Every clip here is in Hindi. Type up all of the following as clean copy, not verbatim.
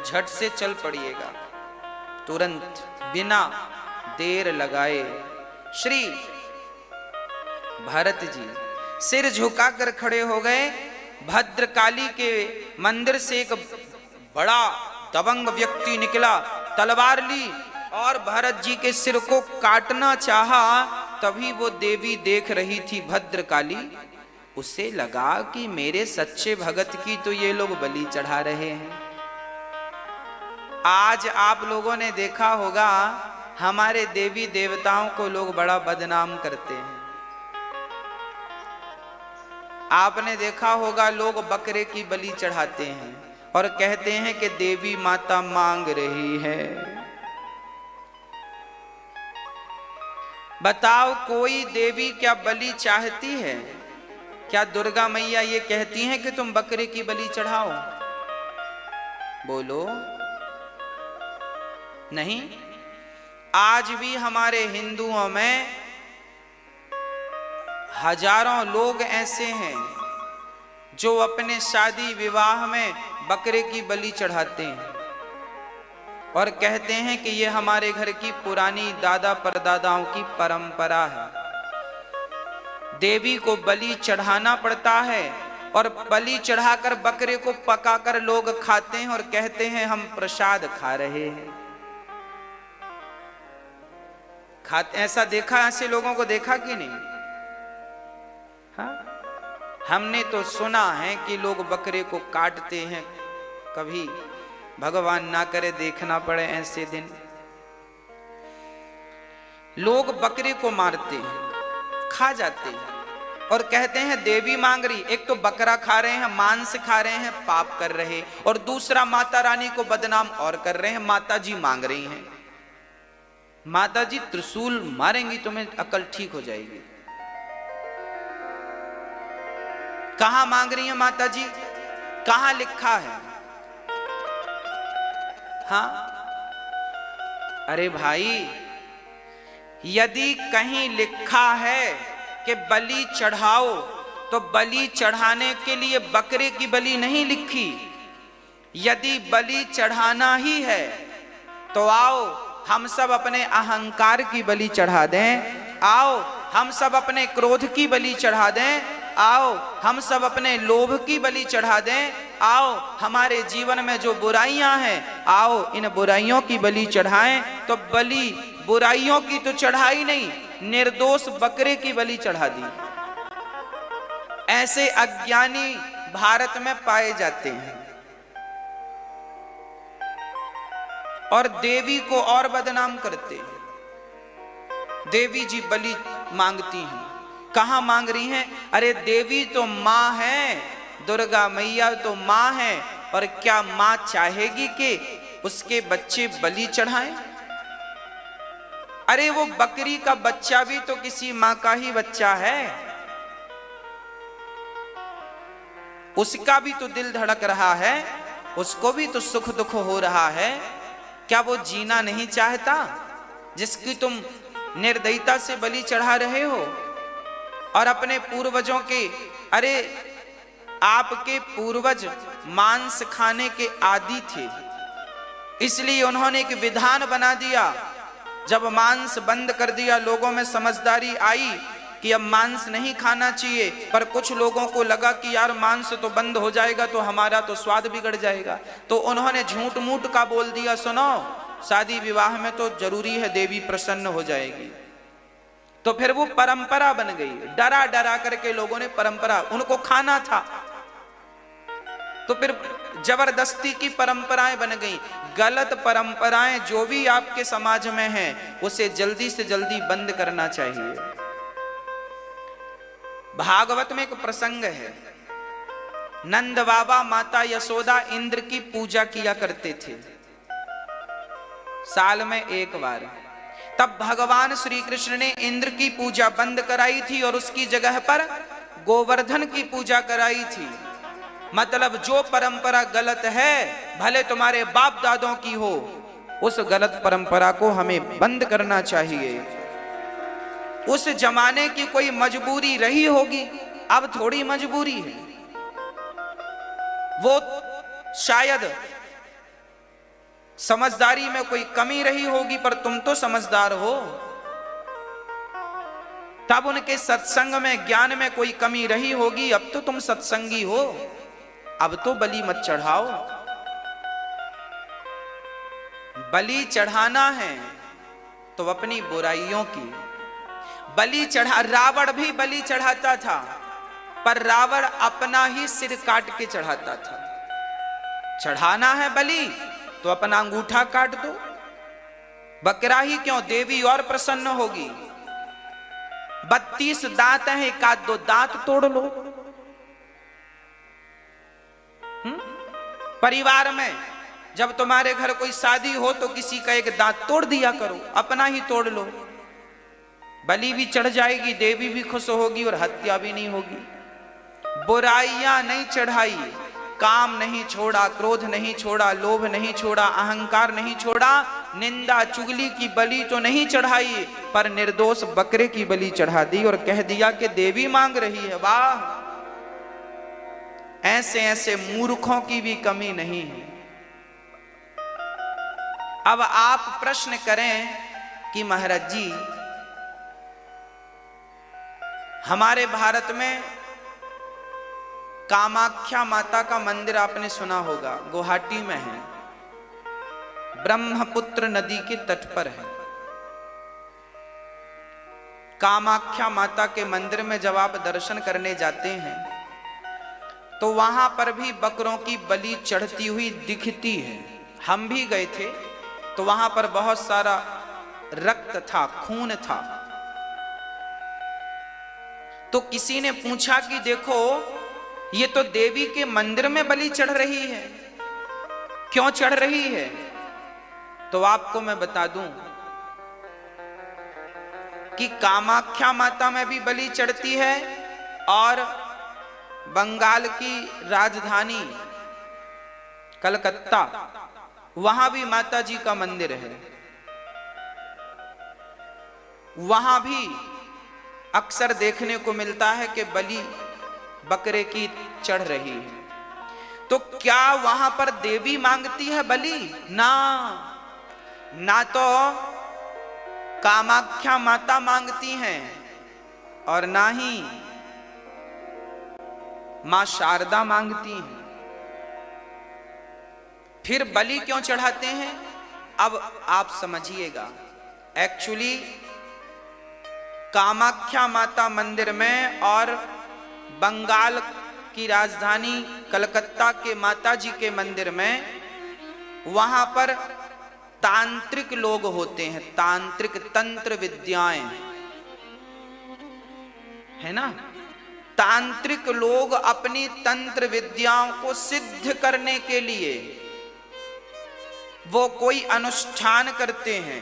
झट से चल पड़िएगा। तुरंत बिना देर लगाए श्री भरत जी सिर झुकाकर खड़े हो गए। भद्रकाली के मंदिर से एक बड़ा दबंग व्यक्ति निकला, तलवार ली और भरत जी के सिर को काटना चाहा। तभी वो देवी देख रही थी भद्रकाली, उसे लगा कि मेरे सच्चे भगत की तो ये लोग बलि चढ़ा रहे हैं। आज आप लोगों ने देखा होगा हमारे देवी देवताओं को लोग बड़ा बदनाम करते हैं। आपने देखा होगा लोग बकरे की बलि चढ़ाते हैं और कहते हैं कि देवी माता मांग रही है। बताओ कोई देवी क्या बलि चाहती है? क्या दुर्गा मैया ये कहती हैं कि तुम बकरे की बलि चढ़ाओ? बोलो नहीं। आज भी हमारे हिंदुओं में हजारों लोग ऐसे हैं जो अपने शादी विवाह में बकरे की बलि चढ़ाते हैं और कहते हैं कि ये हमारे घर की पुरानी दादा परदादाओं की परंपरा है। देवी को बलि चढ़ाना पड़ता है और बलि चढ़ाकर बकरे को पकाकर लोग खाते हैं और कहते हैं हम प्रसाद खा रहे हैं। खाते ऐसा देखा, ऐसे लोगों को देखा कि नहीं? हाँ, हमने तो सुना है कि लोग बकरे को काटते हैं। कभी भगवान ना करे देखना पड़े ऐसे दिन। लोग बकरे को मारते हैं, खा जाते हैं और कहते हैं देवी मांग रही। एक तो बकरा खा रहे हैं, मांस खा रहे हैं, पाप कर रहे, और दूसरा माता रानी को बदनाम और कर रहे हैं। माता जी मांग रही हैं। माता जी त्रिशूल मारेंगी तुम्हें अकल ठीक हो जाएगी। कहां मांग रही है माता जी? कहां लिखा है? हाँ, अरे भाई यदि कहीं लिखा है कि बलि चढ़ाओ तो बलि चढ़ाने के लिए बकरे की बलि नहीं लिखी। यदि बलि चढ़ाना ही है तो आओ हम सब अपने अहंकार की बलि चढ़ा दें। आओ हम सब अपने क्रोध की बलि चढ़ा दें। आओ हम सब अपने लोभ की बलि चढ़ा दें। आओ हमारे जीवन में जो बुराइयां हैं, आओ इन बुराइयों की बलि चढ़ाएं। तो बलि बुराइयों की तो चढ़ाई नहीं, निर्दोष बकरे की बलि चढ़ा दी। ऐसे अज्ञानी भारत में पाए जाते हैं और देवी को और बदनाम करते हैं। देवी जी बलि मांगती हैं। कहां मांग रही हैं? अरे देवी तो मां है, दुर्गा मैया तो मां है, और क्या मां चाहेगी कि उसके बच्चे बलि चढ़ाएं? अरे वो बकरी का बच्चा भी तो किसी मां का ही बच्चा है। उसका भी तो दिल धड़क रहा है, उसको भी तो सुख दुख हो रहा है। क्या वो जीना नहीं चाहता जिसकी तुम निर्दयता से बलि चढ़ा रहे हो? और अपने पूर्वजों के, अरे आपके पूर्वज मांस खाने के आदी थे, इसलिए उन्होंने एक विधान बना दिया। जब मांस बंद कर दिया, लोगों में समझदारी आई कि अब मांस नहीं खाना चाहिए, पर कुछ लोगों को लगा कि यार मांस तो बंद हो जाएगा तो हमारा तो स्वाद बिगड़ जाएगा, तो उन्होंने झूठ मूठ का बोल दिया, सुनो शादी विवाह में तो जरूरी है देवी प्रसन्न हो जाएगी। तो फिर वो परंपरा बन गई। डरा डरा करके लोगों ने परंपरा, उनको खाना था तो फिर जबरदस्ती की परंपराएं बन गई। गलत परंपराएं जो भी आपके समाज में हैं उसे जल्दी से जल्दी बंद करना चाहिए। भागवत में एक प्रसंग है, नंद बाबा माता यशोदा इंद्र की पूजा किया करते थे साल में एक बार। तब भगवान श्री कृष्ण ने इंद्र की पूजा बंद कराई थी और उसकी जगह पर गोवर्धन की पूजा कराई थी। मतलब जो परंपरा गलत है, भले तुम्हारे बाप दादों की हो, उस गलत परंपरा को हमें बंद करना चाहिए। उस जमाने की कोई मजबूरी रही होगी, अब थोड़ी मजबूरी है। वो शायद समझदारी में कोई कमी रही होगी, पर तुम तो समझदार हो। तब उनके सत्संग में, ज्ञान में कोई कमी रही होगी, अब तो तुम सत्संगी हो, अब तो बलि मत चढ़ाओ। बलि चढ़ाना है तो अपनी बुराइयों की बलि चढ़ा। रावण भी बलि चढ़ाता था, पर रावण अपना ही सिर काट के चढ़ाता था। चढ़ाना है बलि तो अपना अंगूठा काट दो, बकरा ही क्यों, देवी और प्रसन्न होगी। 32 दांत हैं, एक आध दो दांत तोड़ लो। परिवार में जब तुम्हारे घर कोई शादी हो तो किसी का एक दांत तोड़ दिया करो, अपना ही तोड़ लो। बलि भी चढ़ जाएगी, देवी भी खुश होगी और हत्या भी नहीं होगी। बुराइयां नहीं चढ़ाई, काम नहीं छोड़ा, क्रोध नहीं छोड़ा, लोभ नहीं छोड़ा, अहंकार नहीं छोड़ा, निंदा चुगली की बलि तो नहीं चढ़ाई, पर निर्दोष बकरे की बलि चढ़ा दी और कह दिया कि देवी मांग रही है। वाह, ऐसे ऐसे मूर्खों की भी कमी नहीं है। अब आप प्रश्न करें कि महाराज जी, हमारे भारत में कामाख्या माता का मंदिर आपने सुना होगा, गुवाहाटी में है, ब्रह्मपुत्र नदी के तट पर है। कामाख्या माता के मंदिर में जब आप दर्शन करने जाते हैं तो वहां पर भी बकरों की बलि चढ़ती हुई दिखती है। हम भी गए थे तो वहां पर बहुत सारा रक्त था, खून था। तो किसी ने पूछा कि देखो, ये तो देवी के मंदिर में बलि चढ़ रही है, क्यों चढ़ रही है? तो आपको मैं बता दूं कि कामाख्या माता में भी बलि चढ़ती है और बंगाल की राजधानी कलकत्ता, वहां भी माता जी का मंदिर है। वहां भी अक्सर देखने को मिलता है कि बलि बकरे की चढ़ रही है। तो क्या वहां पर देवी मांगती है बलि? ना तो कामाख्या माता मांगती हैं और ना ही मां शारदा मांगती हैं। फिर बलि क्यों चढ़ाते हैं? अब आप समझिएगा। एक्चुअली कामाख्या माता मंदिर में और बंगाल की राजधानी कलकत्ता के माता जी के मंदिर में, वहां पर तांत्रिक लोग होते हैं, तांत्रिक तंत्र विद्याएं है ना। तांत्रिक लोग अपनी तंत्र विद्याओं को सिद्ध करने के लिए वो कोई अनुष्ठान करते हैं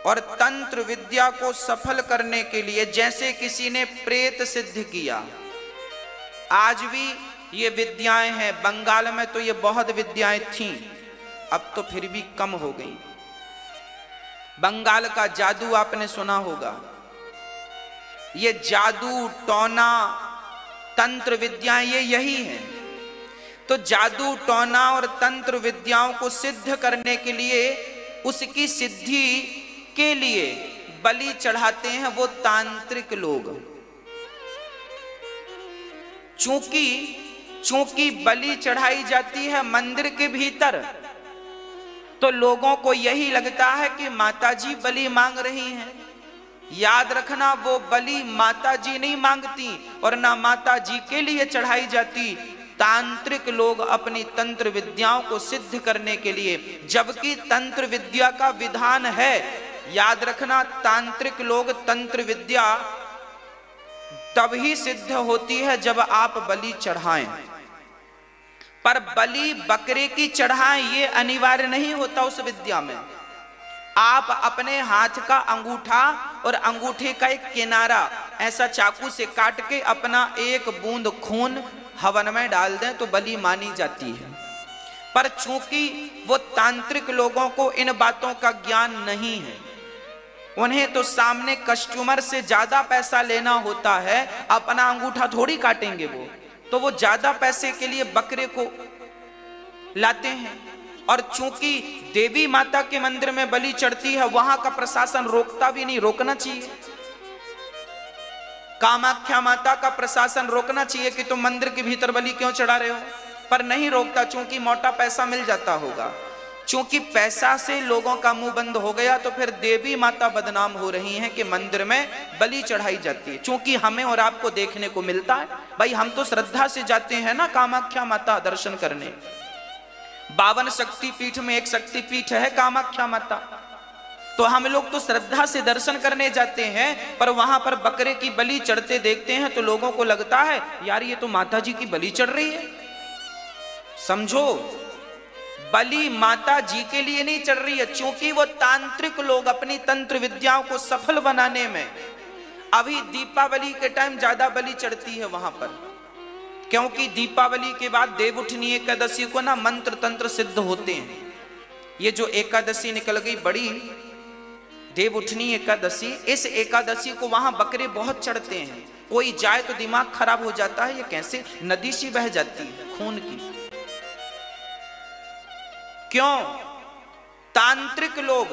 और तंत्र विद्या को सफल करने के लिए, जैसे किसी ने प्रेत सिद्ध किया, आज भी ये विद्याएं हैं। बंगाल में तो ये बहुत विद्याएं थीं, अब तो फिर भी कम हो गई। बंगाल का जादू आपने सुना होगा। ये जादू, टोना, तंत्र विद्याएं ये यही हैं। तो जादू, टोना और तंत्र विद्याओं को सिद्ध करने के लिए, उसकी सिद्धि के लिए बलि चढ़ाते हैं वो तांत्रिक लोग। चूंकि बलि चढ़ाई जाती है मंदिर के भीतर, तो लोगों को यही लगता है कि माताजी बलि मांग रही हैं। याद रखना, वो बलि माताजी नहीं मांगती और ना माताजी के लिए चढ़ाई जाती। तांत्रिक लोग अपनी तंत्र विद्याओं को सिद्ध करने के लिए, जबकि तंत्र विद्या का विधान है, याद रखना, तांत्रिक लोग तंत्र विद्या तभी सिद्ध होती है जब आप बलि चढ़ाएं। पर बलि बकरे की चढ़ाएं ये अनिवार्य नहीं होता उस विद्या में। आप अपने हाथ का अंगूठा और अंगूठे का एक किनारा ऐसा चाकू से काट के अपना एक बूंद खून हवन में डाल दें तो बलि मानी जाती है। पर चूंकि वो तांत्रिक लोगों को इन बातों का ज्ञान नहीं है, उन्हें तो सामने कस्टमर से ज्यादा पैसा लेना होता है, अपना अंगूठा थोड़ी काटेंगे वो, तो वो ज्यादा पैसे के लिए बकरे को लाते हैं। और चूंकि देवी माता के मंदिर में बलि चढ़ती है, वहां का प्रशासन रोकता भी नहीं, रोकना चाहिए। कामाख्या माता का प्रशासन रोकना चाहिए कि तुम मंदिर के भीतर बलि क्यों चढ़ा रहे हो, पर नहीं रोकता, चूंकि मोटा पैसा मिल जाता होगा। चूंकि पैसा से लोगों का मुंह बंद हो गया, तो फिर देवी माता बदनाम हो रही हैं कि मंदिर में बलि चढ़ाई जाती है। चूंकि हमें और आपको देखने को मिलता है, भाई हम तो श्रद्धा से जाते हैं ना कामाख्या माता दर्शन करने। 52 शक्तिपीठ में एक शक्तिपीठ है कामाख्या माता, तो हम लोग तो श्रद्धा से दर्शन करने जाते हैं, पर वहां पर बकरे की बलि चढ़ते देखते हैं तो लोगों को लगता है यार ये तो माता जी की बलि चढ़ रही है। समझो, बलि माता जी के लिए नहीं चढ़ रही है, क्योंकि वो तांत्रिक लोग अपनी तंत्र विद्याओं को सफल बनाने में, अभी दीपावली के टाइम ज्यादा बलि चढ़ती है वहां पर, क्योंकि दीपावली के बाद देवउठनी एकादशी को ना मंत्र तंत्र सिद्ध होते हैं। ये जो एकादशी निकल गई बड़ी देवउठनी एकादशी, इस एकादशी को वहां बकरे बहुत चढ़ते हैं। कोई जाए तो दिमाग खराब हो जाता है, ये कैसे नदी सी बह जाती है खून की। क्यों? तांत्रिक लोग,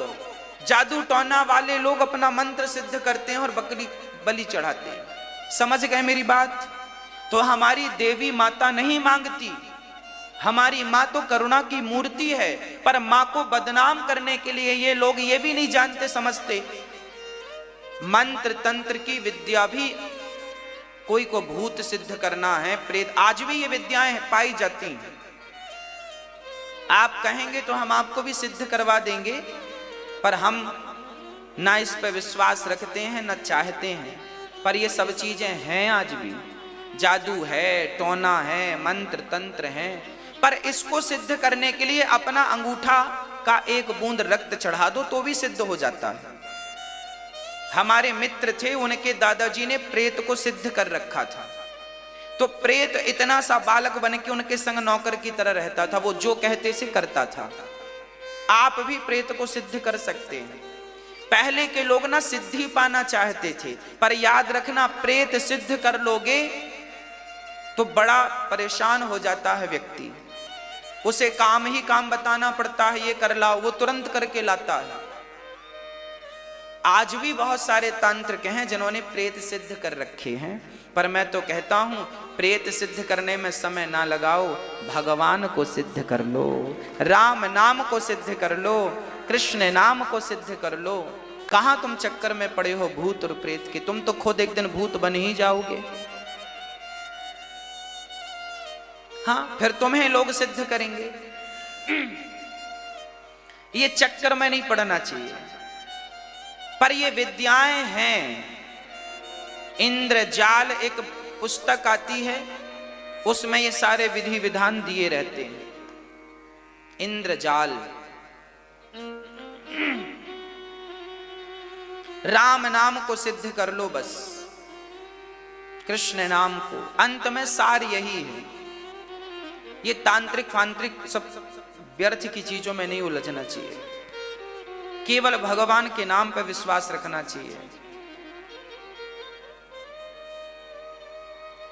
जादू टोना वाले लोग अपना मंत्र सिद्ध करते हैं और बकरी बलि चढ़ाते हैं। समझ गए मेरी बात? तो हमारी देवी माता नहीं मांगती, हमारी माँ तो करुणा की मूर्ति है, पर माँ को बदनाम करने के लिए ये लोग ये भी नहीं जानते समझते, मंत्र तंत्र की विद्या भी कोई को भूत सिद्ध करना है, प्रेत, आज भी ये विद्याएं पाई जाती हैं। आप कहेंगे तो हम आपको भी सिद्ध करवा देंगे, पर हम ना इस पर विश्वास रखते हैं ना चाहते हैं, पर ये सब चीजें हैं आज भी। जादू है, टोना है, मंत्र तंत्र है, पर इसको सिद्ध करने के लिए अपना अंगूठा का एक बूंद रक्त चढ़ा दो तो भी सिद्ध हो जाता है। हमारे मित्र थे, उनके दादाजी ने प्रेत को सिद्ध कर रखा था, तो प्रेत इतना सा बालक बन के उनके संग नौकर की तरह रहता था, वो जो कहते से करता था। आप भी प्रेत को सिद्ध कर सकते हैं। पहले के लोग ना सिद्धि पाना चाहते थे, पर याद रखना प्रेत सिद्ध कर लोगे तो बड़ा परेशान हो जाता है व्यक्ति, उसे काम ही काम बताना पड़ता है, ये कर लाओ, वो तुरंत करके लाता है। आज भी बहुत सारे तांत्रिक हैं जिन्होंने प्रेत सिद्ध कर रखे हैं, पर मैं तो कहता हूं प्रेत सिद्ध करने में समय ना लगाओ, भगवान को सिद्ध कर लो, राम नाम को सिद्ध कर लो, कृष्ण नाम को सिद्ध कर लो। कहां तुम चक्कर में पड़े हो भूत और प्रेत के? तुम तो खुद एक दिन भूत बन ही जाओगे। हाँ, फिर तुम्हें लोग सिद्ध करेंगे। ये चक्कर में नहीं पड़ना चाहिए, पर ये विद्याएं हैं। इंद्रजाल एक पुस्तक आती है, उसमें ये सारे विधि विधान दिए रहते हैं। इंद्रजाल, राम नाम को सिद्ध कर लो बस, कृष्ण नाम को, अंत में सार यही है। ये तांत्रिक फांत्रिक सब व्यर्थ की चीजों में नहीं उलझना चाहिए, केवल भगवान के नाम पर विश्वास रखना चाहिए।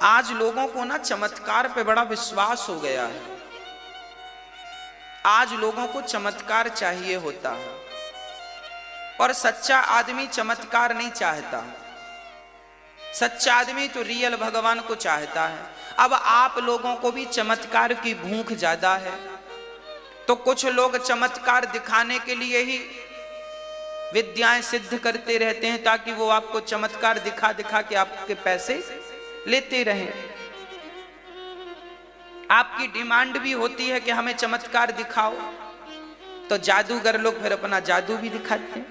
आज लोगों को ना चमत्कार पे बड़ा विश्वास हो गया है, आज लोगों को चमत्कार चाहिए होता है, और सच्चा आदमी चमत्कार नहीं चाहता। सच्चा आदमी तो रियल भगवान को चाहता है। अब आप लोगों को भी चमत्कार की भूख ज्यादा है, तो कुछ लोग चमत्कार दिखाने के लिए ही विद्याएं सिद्ध करते रहते हैं, ताकि वो आपको चमत्कार दिखा दिखा के आपके पैसे लेते रहें। आपकी डिमांड भी होती है कि हमें चमत्कार दिखाओ, तो जादूगर लोग फिर अपना जादू भी दिखाते हैं,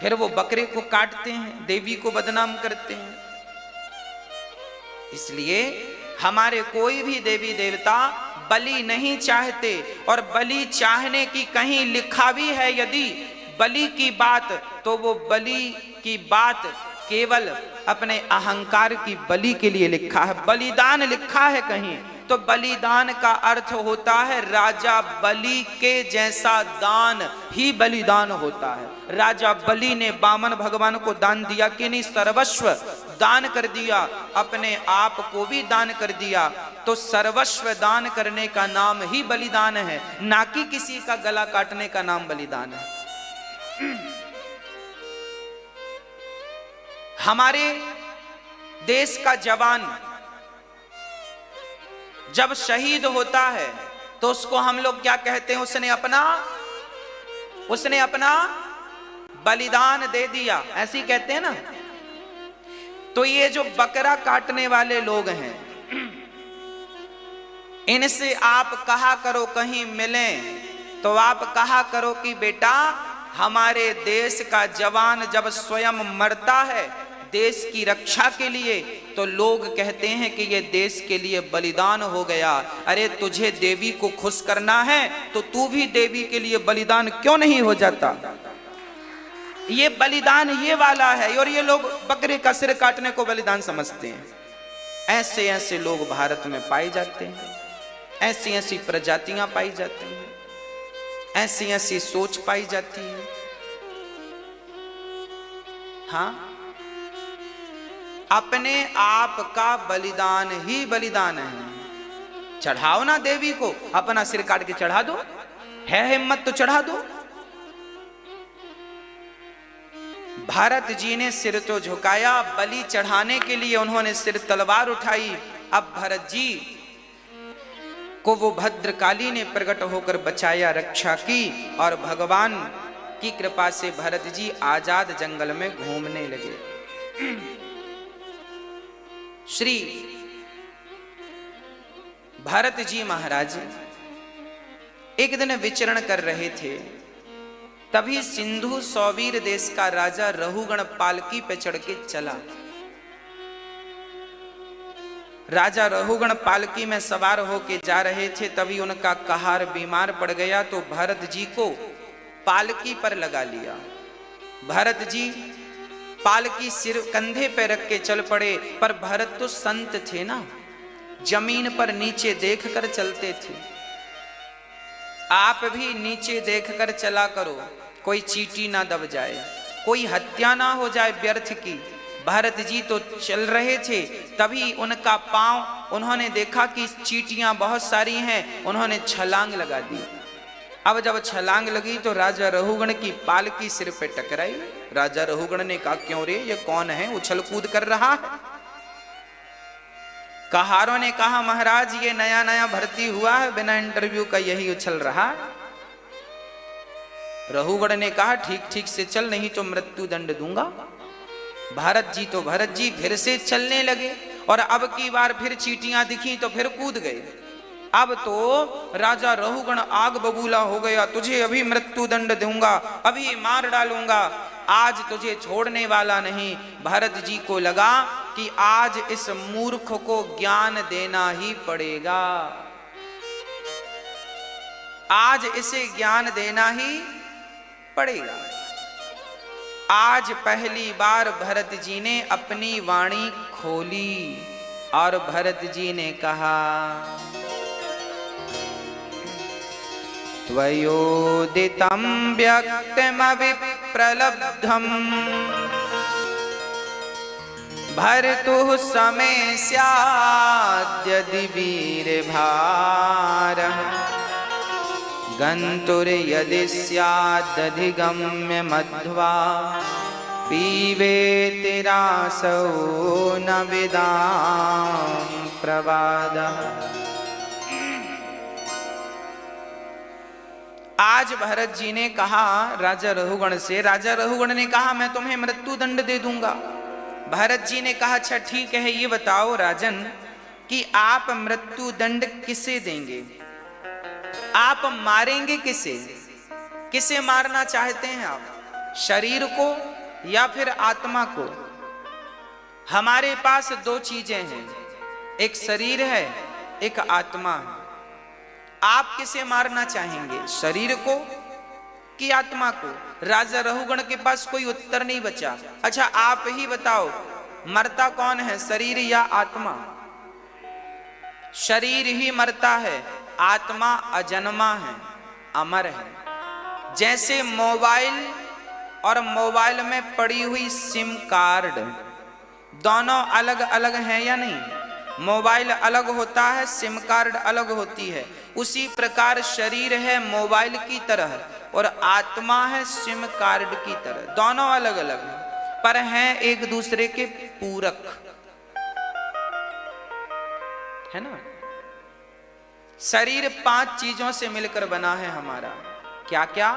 फिर वो बकरे को काटते हैं, देवी को बदनाम करते हैं। इसलिए हमारे कोई भी देवी देवता बलि नहीं चाहते, और बलि चाहने की कहीं लिखा भी है यदि बलि की बात, तो वो बलि की बात केवल अपने अहंकार की बलि के लिए लिखा है। बलिदान लिखा है कहीं, तो बलिदान का अर्थ होता है राजा बलि के जैसा दान ही बलिदान होता है। राजा बलि ने वामन भगवान को दान दिया कि नहीं, सर्वस्व दान कर दिया, अपने आप को भी दान कर दिया। तो सर्वस्व दान करने का नाम ही बलिदान है, ना कि किसी का गला काटने का नाम बलिदान है। हमारे देश का जवान जब शहीद होता है तो उसको हम लोग क्या कहते हैं? उसने अपना बलिदान दे दिया, ऐसे ही कहते हैं ना। तो ये जो बकरा काटने वाले लोग हैं, इनसे आप कहा करो, कहीं मिलें तो आप कहा करो कि बेटा हमारे देश का जवान जब स्वयं मरता है देश की रक्षा के लिए, तो लोग कहते हैं कि ये देश के लिए बलिदान हो गया। अरे तुझे देवी को खुश करना है तो तू भी देवी के लिए बलिदान क्यों नहीं हो जाता? ये बलिदान ये वाला है, और ये लोग बकरे का सिर काटने को बलिदान समझते हैं। ऐसे ऐसे लोग भारत में पाए जाते हैं, ऐसी ऐसी प्रजातियां पाई जाती हैं, ऐसी ऐसी सोच पाई जाती है। हाँ, अपने आप का बलिदान ही बलिदान है। चढ़ाओ ना देवी को, अपना सिर काट के चढ़ा दो, है हिम्मत तो चढ़ा दो। भरत जी ने सिर तो झुकाया, बलि चढ़ाने के लिए उन्होंने सिर तलवार उठाई। अब भरत जी को वो भद्रकाली ने प्रकट होकर बचाया, रक्षा की, और भगवान की कृपा से भरत जी आजाद जंगल में घूमने लगे। श्री भरत जी महाराज एक दिन विचरण कर रहे थे, तभी सिंधु सौवीर देश का राजा रहुगण पालकी पे चढ़ के चला। राजा रहुगण पालकी में सवार होके जा रहे थे, तभी उनका कहार बीमार पड़ गया, तो भरत जी को पालकी पर लगा लिया। भरत जी पालकी सिर कंधे पे रख के चल पड़े, पर भरत तो संत थे ना, जमीन पर नीचे देखकर चलते थे। आप भी नीचे देखकर चला करो, कोई चींटी ना दब जाए, कोई हत्या ना हो जाए व्यर्थ की। भरत जी तो चल रहे थे, तभी उनका पांव, उन्होंने देखा कि चींटियां बहुत सारी हैं, उन्होंने छलांग लगा दी। अब जब छलांग लगी तो राजा रहुगण की पालकी सिर पे टकराई। राजा रहुगण ने कहा, क्यों रे, ये कौन है उछल कूद कर रहा है? कहारों ने कहा, महाराज ये नया नया भर्ती हुआ है, बिना इंटरव्यू का यही उछल रहा। रहुगण ने कहा, ठीक ठीक से चल, नहीं तो मृत्यु दंड दूंगा। भरत जी फिर से चलने लगे, और अब की बार फिर चींटियां दिखी तो फिर कूद गए। अब तो राजा रहुगण आग बबूला हो गया, तुझे अभी मृत्यु दंड दूंगा, अभी मार डालूंगा, आज तुझे छोड़ने वाला नहीं। भरत जी को लगा कि आज इस मूर्ख को ज्ञान देना ही पड़ेगा, आज इसे ज्ञान देना ही पड़ेगा। आज पहली बार भरत जी ने अपनी वाणी खोली, और भरत जी ने कहा, त्वयोदितं व्यक्तिमविप्रलब्धम् भर्तुः समे स्याद्यदि वीरभारः गन्तुर्यदि स्यादधिगम्य मध्वा पीवेति रासौ न विदां प्रवादः। आज भरत जी ने कहा राजा रहुगण से, राजा रहुगण ने कहा, मैं तुम्हें मृत्यु दंड दे दूंगा। भरत जी ने कहा, अच्छा ठीक है, ये बताओ राजन कि आप मृत्यु दंड किसे देंगे? आप मारेंगे किसे? किसे मारना चाहते हैं आप, शरीर को या फिर आत्मा को? हमारे पास दो चीजें हैं, एक शरीर है, एक आत्मा है। आप किसे मारना चाहेंगे, शरीर को कि आत्मा को? राजा रहुगण के पास कोई उत्तर नहीं बचा। अच्छा आप ही बताओ, मरता कौन है, शरीर या आत्मा? शरीर ही मरता है, आत्मा अजन्मा है, अमर है। जैसे मोबाइल और मोबाइल में पड़ी हुई सिम कार्ड दोनों अलग अलग हैं या नहीं? मोबाइल अलग होता है, सिम कार्ड अलग होती है। उसी प्रकार शरीर है मोबाइल की तरह और आत्मा है सिम कार्ड की तरह। दोनों अलग अलग हैं पर हैं एक दूसरे के पूरक, है ना। शरीर 5 चीजों से मिलकर बना है हमारा। क्या क्या?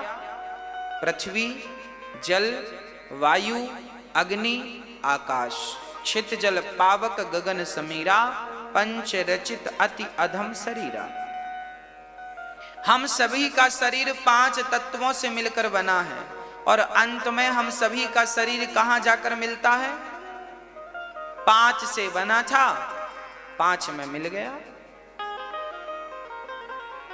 पृथ्वी, जल, वायु, अग्नि, आकाश। छित जल पावक गगन समीरा, पंच रचित अति अधम शरीरा। हम सभी का शरीर 5 तत्वों से मिलकर बना है और अंत में हम सभी का शरीर कहां जाकर मिलता है? 5 से बना था, 5 में मिल गया।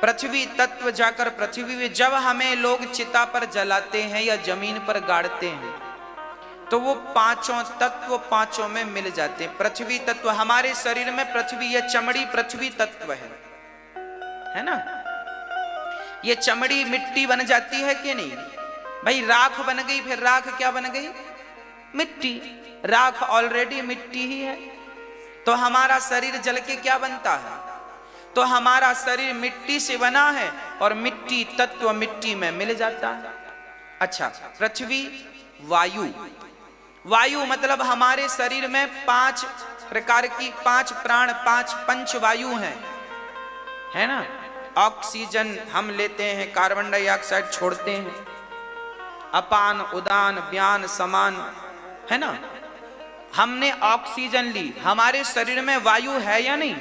पृथ्वी तत्व जाकर पृथ्वी में, जब हमें लोग चिता पर जलाते हैं या जमीन पर गाड़ते हैं तो वो 5 तत्व 5 में मिल जाते हैं। पृथ्वी तत्व हमारे शरीर में, पृथ्वी, यह चमड़ी पृथ्वी तत्व है ना। ये चमड़ी मिट्टी बन जाती है कि नहीं भाई? राख बन गई, फिर राख क्या बन गई? मिट्टी। राख ऑलरेडी मिट्टी ही है। तो हमारा शरीर जल के क्या बनता है? तो हमारा शरीर मिट्टी से बना है और मिट्टी तत्व मिट्टी में मिल जाता है। अच्छा, पृथ्वी, वायु। वायु मतलब हमारे शरीर में 5 प्रकार की 5 प्राण, 5 पंच वायु हैं, है ना। ऑक्सीजन हम लेते हैं, कार्बन डाइऑक्साइड छोड़ते हैं, अपान, उदान, व्यान, समान, है ना। हमने ऑक्सीजन ली, हमारे शरीर में वायु है या नहीं?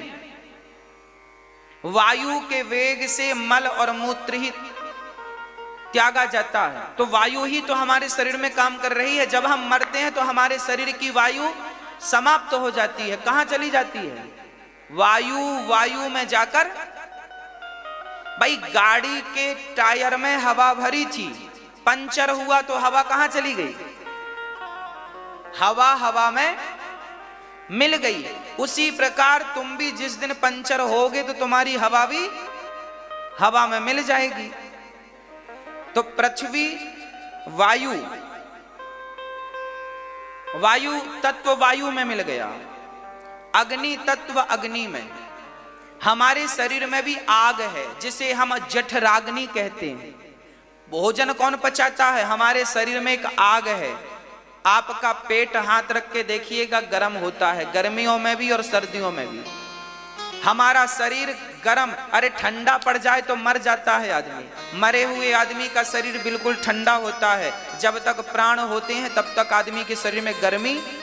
वायु के वेग से मल और मूत्र ही त्यागा जाता है, तो वायु ही तो हमारे शरीर में काम कर रही है। जब हम मरते हैं तो हमारे शरीर की वायु समाप्त हो जाती है। कहां चली जाती है? वायु में जाकर, भाई गाड़ी के टायर में हवा भरी थी, पंचर हुआ तो हवा कहां चली गई? हवा में मिल गई। उसी प्रकार तुम भी जिस दिन पंचर होगे तो तुम्हारी हवा भी हवा में मिल जाएगी। तो पृथ्वी, वायु, वायु तत्व वायु में मिल गया। अग्नि तत्व अग्नि में। हमारे शरीर में भी आग है जिसे हम जठराग्नि कहते हैं। भोजन कौन पचाता है? हमारे शरीर में एक आग है। आपका पेट हाथ रख के देखिएगा, गर्म होता है, गर्मियों में भी और सर्दियों में भी। हमारा शरीर गर्म, अरे ठंडा पड़ जाए तो मर जाता है आदमी। मरे हुए आदमी का शरीर बिल्कुल ठंडा होता है। जब तक प्राण होते हैं तब तक आदमी के शरीर में गर्मी